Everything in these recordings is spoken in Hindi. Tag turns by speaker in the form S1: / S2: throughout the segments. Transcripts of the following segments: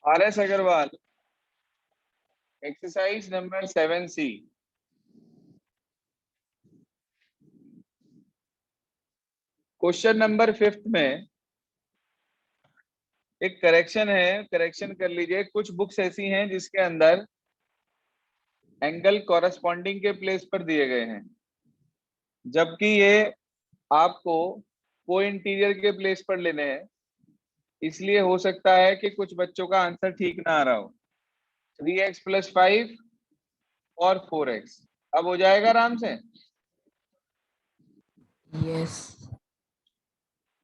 S1: RS Agarwal, exercise number 7C। Question number 5 में एक करेक्शन है, करेक्शन कर लीजिए। कुछ बुक्स ऐसी हैं जिसके अंदर एंगल कॉरस्पॉन्डिंग के प्लेस पर दिए गए हैं, जबकि ये आपको को इंटीरियर के प्लेस पर लेने हैं। इसलिए हो सकता है कि कुछ बच्चों का आंसर ठीक ना आ रहा हो। 3x + 5 और 4x अब हो जाएगा आराम से।
S2: यस।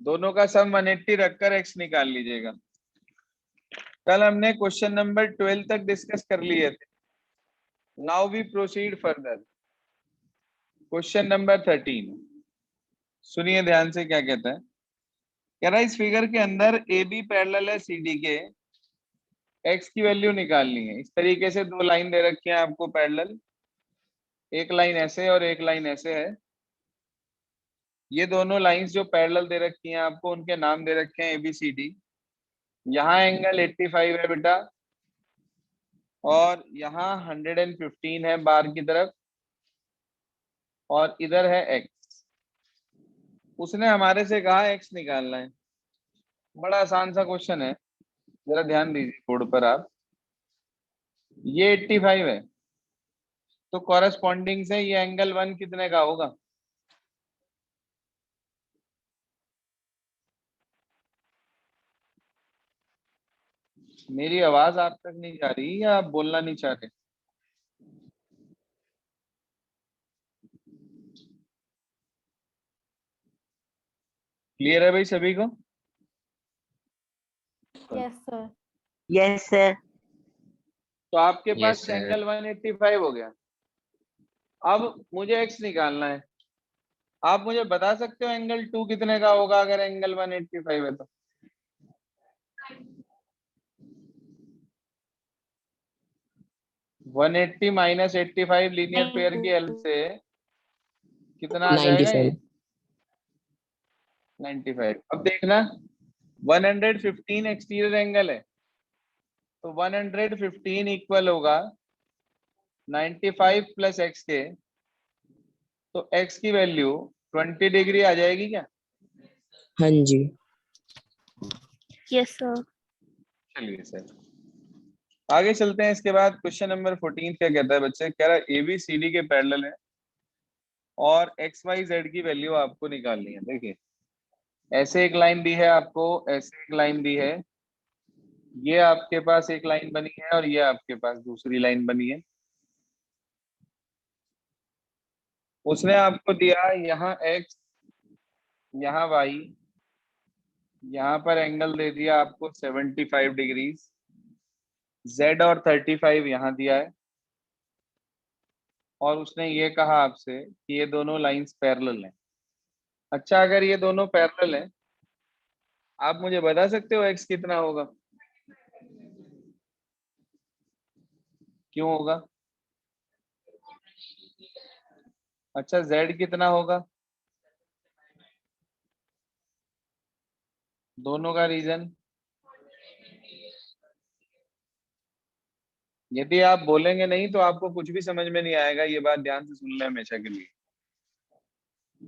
S1: दोनों का सम 180 रखकर x निकाल लीजिएगा। कल हमने क्वेश्चन नंबर 12 तक डिस्कस कर लिए थे। Now we proceed further. Question number 13, सुनिए ध्यान से क्या कहता है। कह रहा है इस फिगर के अंदर ए बी पैरेलल है सी डी के, x की वैल्यू निकालनी है। इस तरीके से दो लाइन दे रखी है आपको पैरेलल, एक लाइन ऐसे और एक लाइन ऐसे है। ये दोनों लाइंस जो पैरेलल दे रखी हैं आपको, उनके नाम दे रखे हैं ABCD। यहाँ एंगल 85 है बेटा, और यहाँ 115 है बार की तरफ, और इधर है x। उसने हमारे से कहा x निकालना है। बड़ा आसान सा क्वेश्चन है, जरा ध्यान दीजिए बोर्ड पर आप। ये 85 है, तो कॉरेस्पॉन्डिंग से ये एंगल 1 कितने का होगा? मेरी आवाज आप तक नहीं जा रही या आप बोलना नहीं चाह रहे? क्लियर है भाई सभी को?
S3: Yes sir.
S4: Yes sir.
S1: तो आपके
S5: Yes,
S1: पास
S5: sir.
S1: एंगल 185 हो गया। अब मुझे x निकालना है। आप मुझे बता सकते हो एंगल 2 कितने का होगा अगर एंगल 185 है तो? वन 180 - 85 लीनियर पेयर की हेल्प से कितना आ जाएगा ये?
S2: 97।
S1: 95। अब देखना, 115 एक्सटीरियर एंगल है, तो 115 इक्वल होगा 95 + x के। तो x की वैल्यू 20 डिग्री आ जाएगी क्या?
S2: हाँ जी।
S3: Yes sir.
S1: चलिए सर आगे चलते हैं। इसके बाद क्वेश्चन नंबर 14 क्या कहता है बच्चे? कह रहा है ABCD के पैरेलल है और XYZ की वैल्यू आपको निकालनी है। देखिए ऐसे एक लाइन दी है आपको, ऐसे एक लाइन दी है, ये आपके पास एक लाइन बनी है और ये आपके पास दूसरी लाइन बनी है। उसने आपको दिया यहाँ x, यहाँ y, यहाँ पर एंगल दे दिया आपको 75 डिग्री, z और 35 यहाँ दिया है, और उसने ये कहा आपसे कि ये दोनों लाइंस पैरेलल हैं। अच्छा, अगर ये दोनों पैरेलल हैं, आप मुझे बता सकते हो x कितना होगा? क्यों होगा? अच्छा, z कितना होगा? दोनों का रीजन? यदि आप बोलेंगे नहीं तो आपको कुछ भी समझ में नहीं आएगा। ये बात ध्यान से सुन ले हमेशा के लिए।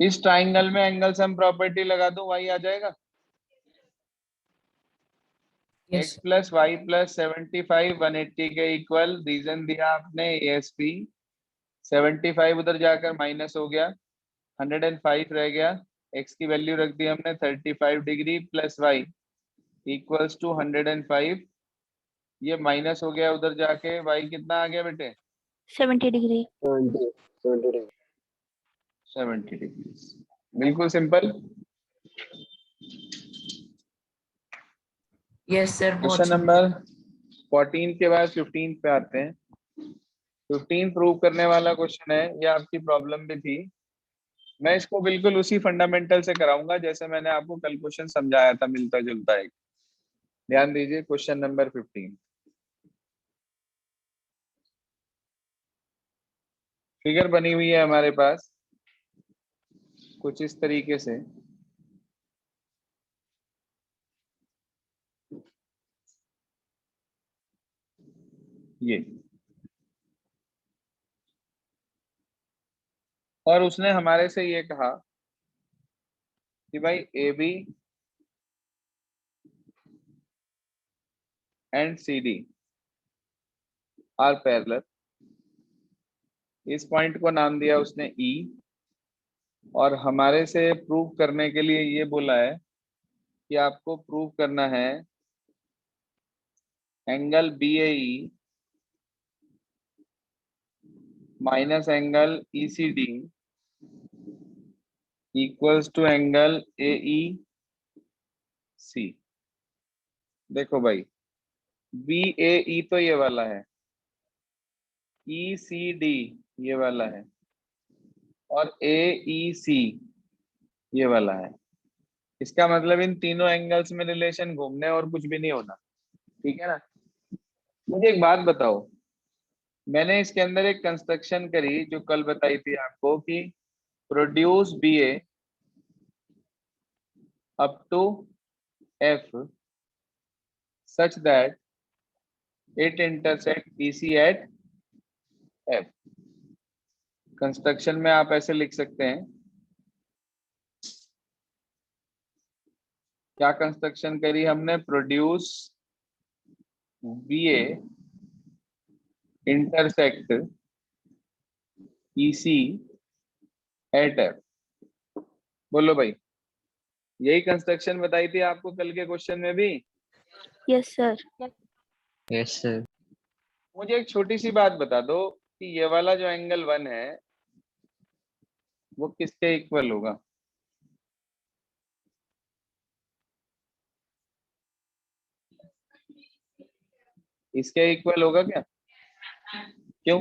S1: इस ट्राइंगल में एंगल सम प्रॉपर्टी लगा दो, y आ जाएगा।
S2: यस।
S1: x + y + 75 180 के इक्वल। रीजन दिया आपने ASP। 75 उधर जाकर माइनस हो गया, 105 रह गया। x की वैल्यू रख दी हमने 35 डिग्री + y इक्वल्स टू 105। ये माइनस हो गया उधर जाके, y कितना आ गया बेटे?
S3: 70 डिग्री।
S1: 70 डिग्री। बिल्कुल सिंपल।
S2: Yes sir. बहुत
S1: क्वेश्चन नंबर 14 के बाद 15 पे आते हैं। 15 प्रूव करने वाला क्वेश्चन है, ये आपकी प्रॉब्लम भी थी। मैं इसको बिल्कुल उसी फंडामेंटल से कराऊंगा जैसे मैंने आपको कल क्वेश्चन समझाया था, मिलता जुलता है। ध्यान दीजिए क्वेश्चन नंबर 15। फिगर बनी हुई है हमारे पास कुछ इस तरीके से। ये, और उसने हमारे से ये कहा कि भाई A B and C D are parallel. इस पॉइंट को नाम दिया उसने ई, और हमारे से प्रूव करने के लिए ये बोला है कि आपको प्रूव करना है angle B A E minus angle E C D equals to angle A E C. देखो भाई, बी ए ई तो ये वाला है, ई सी डी ये वाला है, और ए ई सी ये वाला है। इसका मतलब इन तीनों एंगल्स में रिलेशन घूमने और कुछ भी नहीं होना, ठीक है ना। मुझे एक बात बताओ, मैंने इसके अंदर एक कंस्ट्रक्शन करी जो कल बताई थी आपको कि produce B A up to F such that it intersect EC at F. Construction में आप ऐसे लिख सकते हैं, क्या कंस्ट्रक्शन करी हमने, produce B A intersect EC at F. बोलो भाई, यही कंस्ट्रक्शन बताई थी आपको कल के क्वेश्चन में भी।
S3: Yes sir.
S2: Yes sir.
S1: मुझे एक छोटी सी बात बता दो कि ये वाला जो एंगल 1 है वो किसके इक्वल होगा? इसके इक्वल होगा क्या? क्यों?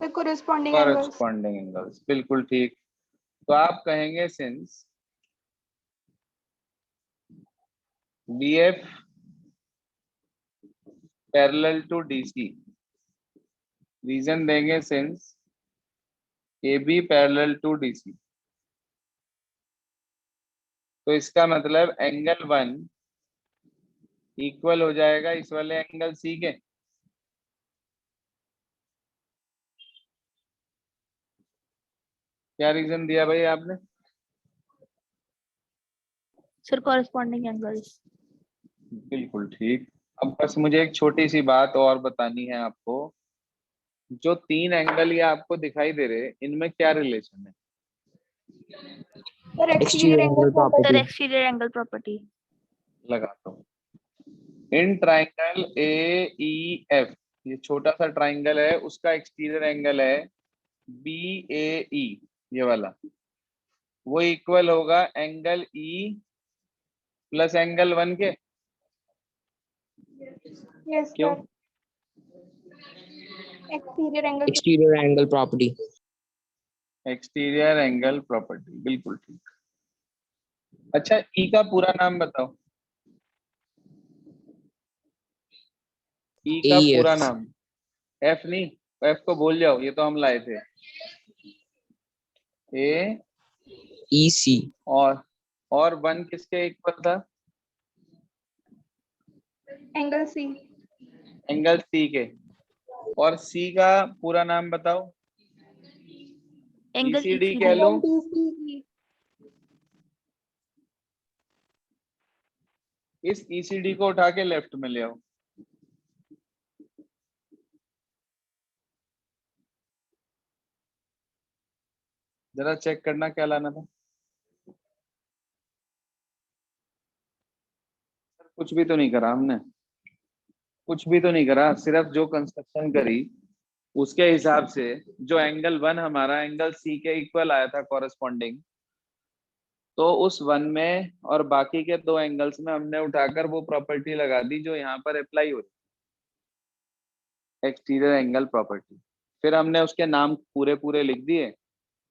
S3: Corresponding angles.
S1: कॉरेस्पॉन्डिंग एंगल्स, बिल्कुल ठीक। तो आप कहेंगे since B F parallel to DC, reason देंगे since A B parallel to DC, तो इसका मतलब एंगल 1 इक्वल हो जाएगा इस वाले एंगल सी के। क्या रीजन दिया भाई आपने?
S3: Sir corresponding angles.
S1: बिल्कुल ठीक। अब बस मुझे एक छोटी सी बात और बतानी है आपको, जो 3 एंगल ये आपको दिखाई दे रहे, इनमें क्या रिलेशन है?
S3: Sir
S2: exterior angle
S3: sir
S2: property.
S3: Exterior angle property.
S1: लगाता हूँ। In triangle A E F, ये छोटा सा ट्राइंगल है, उसका एक्सटीरियर एंगल है बी ए ई, ये वाला, वो इक्वल होगा एंगल ई प्लस एंगल 1 के।
S3: यस
S1: क्यों?
S2: Exterior angle property.
S1: Exterior angle property, बिल्कुल ठीक। अच्छा, ई का पूरा नाम बताओ, ई का पूरा
S2: AEF।
S1: नाम। एफ नहीं, एफ को भूल जाओ, ये तो हम लाए थे। ए
S2: EC।
S1: और 1 किसके इक्वल था?
S3: Angle C.
S1: एंगल सी के। और सी का पूरा नाम बताओ।
S3: एंगल
S1: ईसीडी कह लो। इस ईसीडी को उठा के लेफ्ट में ले आओ। जरा चेक करना क्या लाना था। कुछ भी तो नहीं करा हमने, कुछ भी तो नहीं करा, सिर्फ जो कंस्ट्रक्शन करी उसके हिसाब से जो एंगल 1 हमारा एंगल सी के इक्वल आया था कॉरेस्पॉन्डिंग, तो उस 1 में और बाकी के 2 एंगल्स में हमने उठाकर वो प्रॉपर्टी लगा दी जो यहाँ पर अप्लाई हो रही, एक्सटीरियर एंगल प्रॉपर्टी। फिर हमने उसके नाम पूरे पूरे लिख दिए,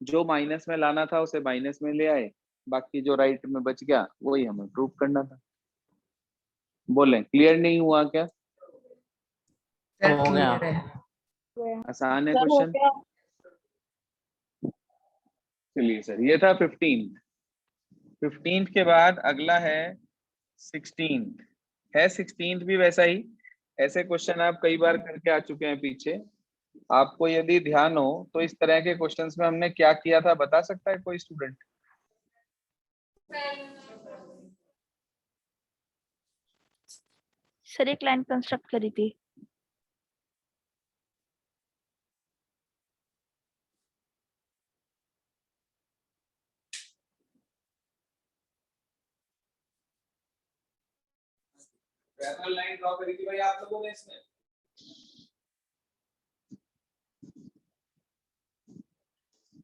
S1: जो माइनस में लाना था उसे माइनस में ले आए, बाकी जो राइट में बच गया वही हमें प्रूव करना था। बोले क्लियर नहीं हुआ क्या?
S2: हो गया।
S1: आसान है क्वेश्चन। चलिए सर, ये था 15 के बाद अगला है 16 है। 16 भी वैसा ही, ऐसे क्वेश्चन आप कई बार करके आ चुके हैं पीछे। आपको यदि ध्यान हो तो इस तरह के क्वेश्चंस में हमने क्या किया था, बता सकता है कोई स्टूडेंट?
S3: सर एक लाइन कंस्ट्रक्ट करी थी।
S1: पैरेलल लाइन ड्रॉ करी थी भाई आप लोगों ने इसमें?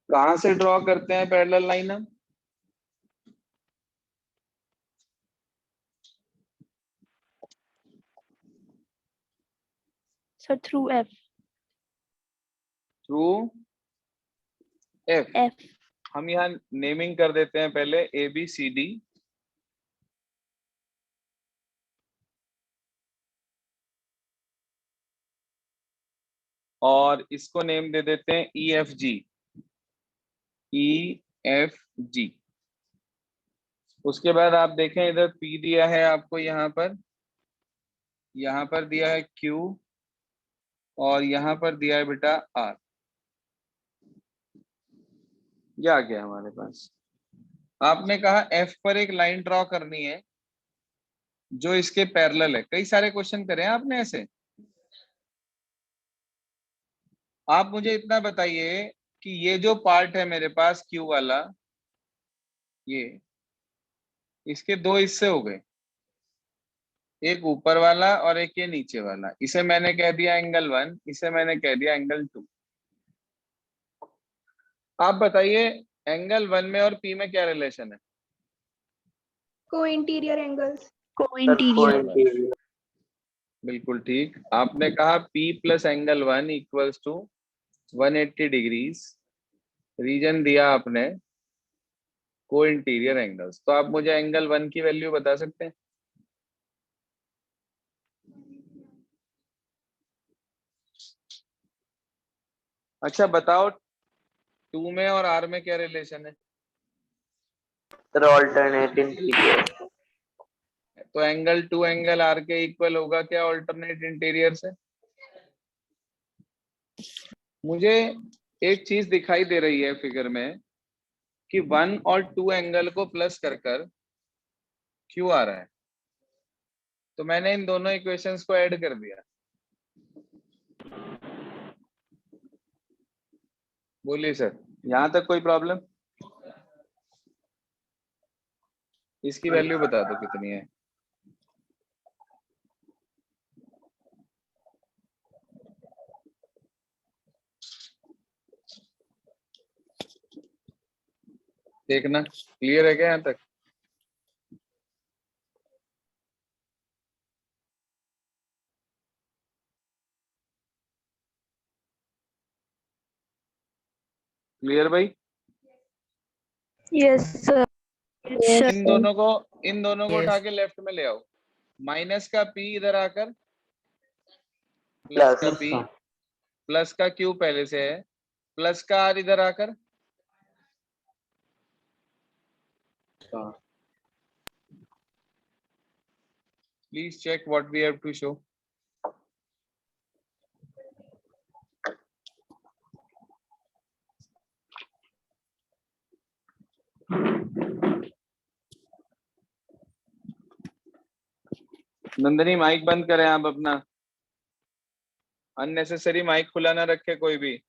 S1: कहां से ड्रॉ करते हैं पैरेलल लाइन हम?
S3: Sir through F.
S1: Through F.
S3: F.
S1: हम यहाँ नेमिंग कर देते हैं पहले ABCD, और इसको नेम दे देते हैं EFG। EFG। उसके बाद आप देखें इधर P दिया है आपको, यहाँ पर दिया है Q, और यहाँ पर दिया है बेटा R। ये आ गया हमारे पास। आपने कहा F पर एक लाइन ड्रॉ करनी है जो इसके पैरेलल है। कई सारे क्वेश्चन करे हैं आपने ऐसे। आप मुझे इतना बताइए कि ये जो पार्ट है मेरे पास Q वाला, ये इसके दो हिस्से हो गए, एक ऊपर वाला और एक ये नीचे वाला। इसे मैंने कह दिया एंगल 1, इसे मैंने कह दिया एंगल 2। आप बताइए एंगल 1 में और P में क्या रिलेशन है?
S3: को इंटीरियर एंगल्स। को
S2: Interior.
S1: बिल्कुल ठीक। आपने कहा P plus angle 1 equals to 180 degrees. Reason दिया आपने को इंटीरियर एंगल्स। तो आप मुझे एंगल 1 की वैल्यू बता सकते हैं? अच्छा बताओ 2 में और R में क्या रिलेशन है?
S2: Sir, alternate interior.
S1: तो एंगल 2 एंगल R के इक्वल होगा क्या ऑल्टरनेट इंटीरियर से? मुझे एक चीज दिखाई दे रही है फिगर में कि 1 और 2 एंगल को प्लस कर कर Q आ रहा है, तो मैंने इन दोनों इक्वेशंस को ऐड कर दिया। बोलिए सर, यहां तक कोई प्रॉब्लम? इसकी वैल्यू बता दो कितनी है। देखना क्लियर है क्या यहां तक? क्लियर भाई?
S3: Yes sir.
S1: इन दोनों को उठा के लेफ्ट में ले आओ। माइनस का P इधर आकर प्लस का P, प्लस का Q पहले से है, प्लस का R इधर आकर। Please check what we have to show. Nandini mic बंद करें आप अपना, अननेसेसरी माइक खुला ना रखे कोई भी।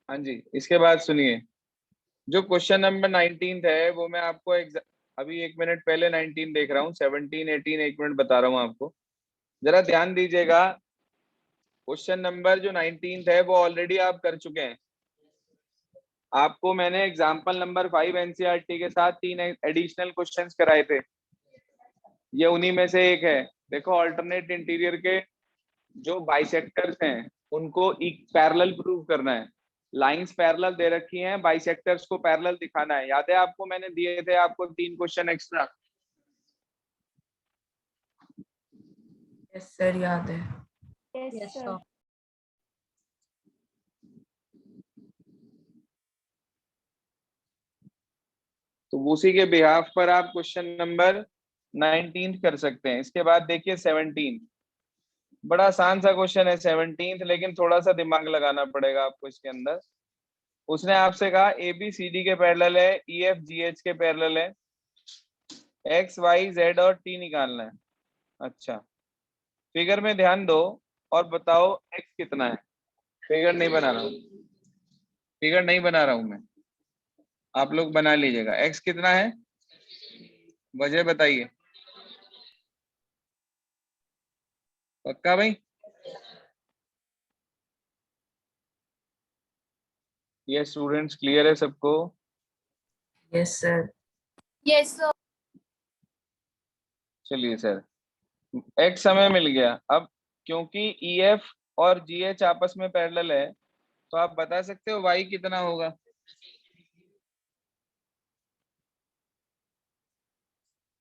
S1: हाँ जी, इसके बाद सुनिए, जो क्वेश्चन नंबर 19 है वो मैं आपको अभी 1 मिनट पहले 19 देख रहा हूँ, 17 18 1 मिनट बता रहा हूँ आपको, जरा ध्यान दीजिएगा। क्वेश्चन नंबर जो 19 है वो ऑलरेडी आप कर चुके हैं। आपको मैंने एग्जाम्पल नंबर 5 NCERT के साथ 3 एडिशनल क्वेश्चंस कराए थे, ये उन्हीं में से एक है। देखो ऑल्टरनेट इंटीरियर के जो बाइसेक्टर्स हैं उनको पैरेलल प्रूव करना है। लाइंस पैरेलल दे रखी हैं, बाइसेक्टर्स को पैरेलल दिखाना है। याद है आपको मैंने दिए थे आपको 3 क्वेश्चन एक्स्ट्रा?
S4: यस सर, याद है।
S3: Yes sir.
S1: तो उसी के बिहाफ पर आप क्वेश्चन नंबर 19 कर सकते हैं। इसके बाद देखिए 17, बड़ा आसान सा क्वेश्चन है 17, लेकिन थोड़ा सा दिमाग लगाना पड़ेगा आपको इसके अंदर। उसने आपसे कहा ए बी सी डी के पैरेलल है, ई एफ जी एच के पैरेलल है, एक्स वाई जेड और टी निकालना है। अच्छा, फिगर में ध्यान दो और बताओ एक्स कितना है। फिगर नहीं बना रहा हूँ, फिगर नहीं बना रहा हूं मैं, आप लोग बना लीजिएगा। एक्स कितना है, वजह बताइए। पक्का भाई? ये स्टूडेंट्स क्लियर है सबको?
S4: Yes sir.
S5: Yes, sir.
S1: चलिए सर, एक्स समय मिल गया। अब क्योंकि ई एफ और जी एच आपस में पैरेलल है, तो आप बता सकते हो वाई कितना होगा।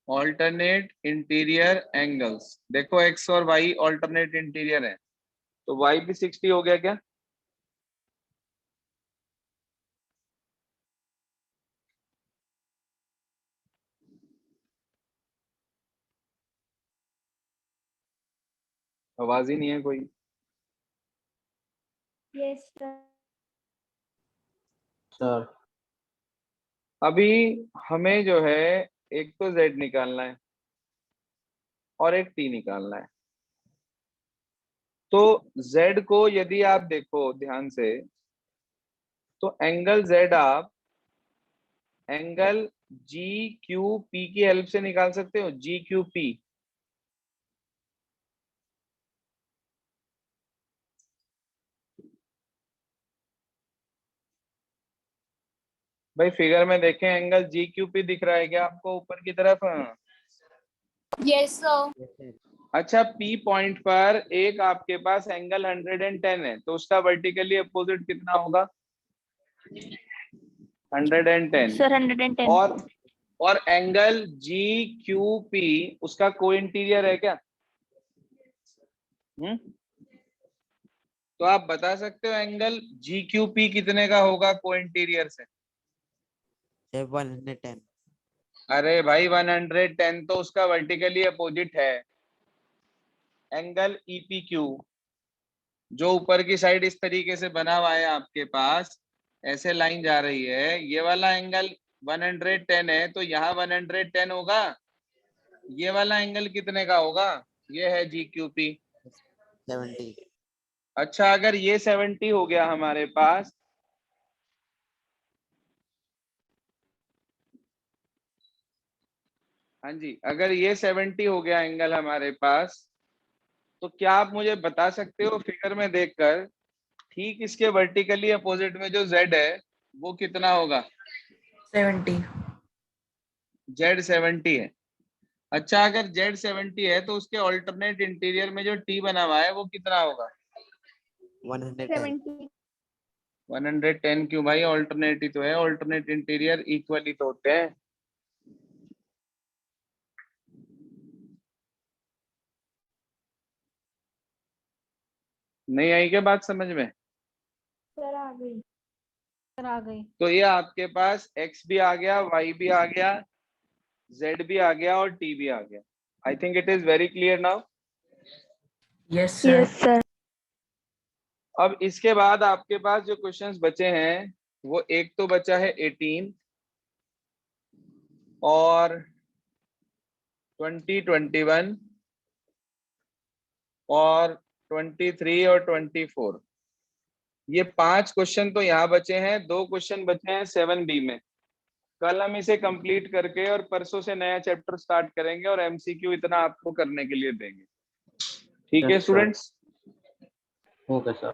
S1: ऑल्टरनेट इंटीरियर एंगल्स, देखो एक्स और वाई ऑल्टरनेट इंटीरियर है, तो वाई भी 60 हो गया क्या? आवाज ही नहीं है कोई।
S3: Yes, sir.
S2: सर
S1: अभी हमें जो है एक तो z निकालना है और एक t निकालना है। तो z को यदि आप देखो ध्यान से, तो एंगल z आप एंगल जी क्यू पी की हेल्प से निकाल सकते हो। जी क्यू पी, भाई फिगर में देखें, एंगल जी क्यू पी दिख रहा है क्या आपको ऊपर की तरफ?
S5: Yes, sir.
S1: अच्छा, P पॉइंट पर एक आपके पास एंगल 110 है, तो उसका वर्टिकली अपोजिट कितना होगा? 110।
S3: Sir, 110.
S1: और एंगल जी क्यू पी उसका को इंटीरियर है क्या? तो आप बता सकते हो एंगल जी क्यू पी कितने का होगा को इंटीरियर से?
S2: 110।
S1: अरे भाई 110 तो उसका वर्टिकली अपोजिट है। एंगल ईपीक्यू जो ऊपर की साइड इस तरीके से बना हुआ है आपके पास, ऐसे लाइन जा रही है, ये वाला एंगल 110 है, तो यहाँ 110 होगा। ये वाला एंगल कितने का होगा? ये है जी क्यू पी।
S2: 70।
S1: अच्छा, अगर ये 70 हो गया हमारे पास, हाँ जी, अगर ये 70 हो गया एंगल हमारे पास, तो क्या आप मुझे बता सकते हो फिगर में देखकर ठीक इसके वर्टिकली अपोजिट में जो z है वो कितना होगा?
S4: 70।
S1: z 70 है। अच्छा, अगर z 70 है तो उसके ऑल्टरनेट इंटीरियर में जो t बना हुआ है वो कितना होगा?
S2: 110।
S3: 70.
S1: 110 क्यों भाई? ऑल्टरनेट ही तो है, ऑल्टरनेट इंटीरियर इक्वली तो होते हैं। नहीं आई क्या बात समझ में?
S3: Sir, आ गई.
S5: Sir, आ गई.
S1: तो ये आपके पास x भी आ गया, y भी आ गया, z भी आ गया और t भी आ गया। I think it is very clear now.
S4: Yes sir.
S3: Yes, sir.
S1: अब इसके बाद आपके पास जो क्वेश्चंस बचे हैं, वो एक तो बचा है 18 और 20, 21 और 23 और 24। ये 5 क्वेश्चन तो यहाँ बचे हैं, 2 क्वेश्चन बचे हैं 7B में। कल हम इसे कंप्लीट करके और परसों से नया चैप्टर स्टार्ट करेंगे और एमसीक्यू इतना आपको करने के लिए देंगे। ठीक है
S2: Yes, sir.
S1: Students?
S2: Okay sir.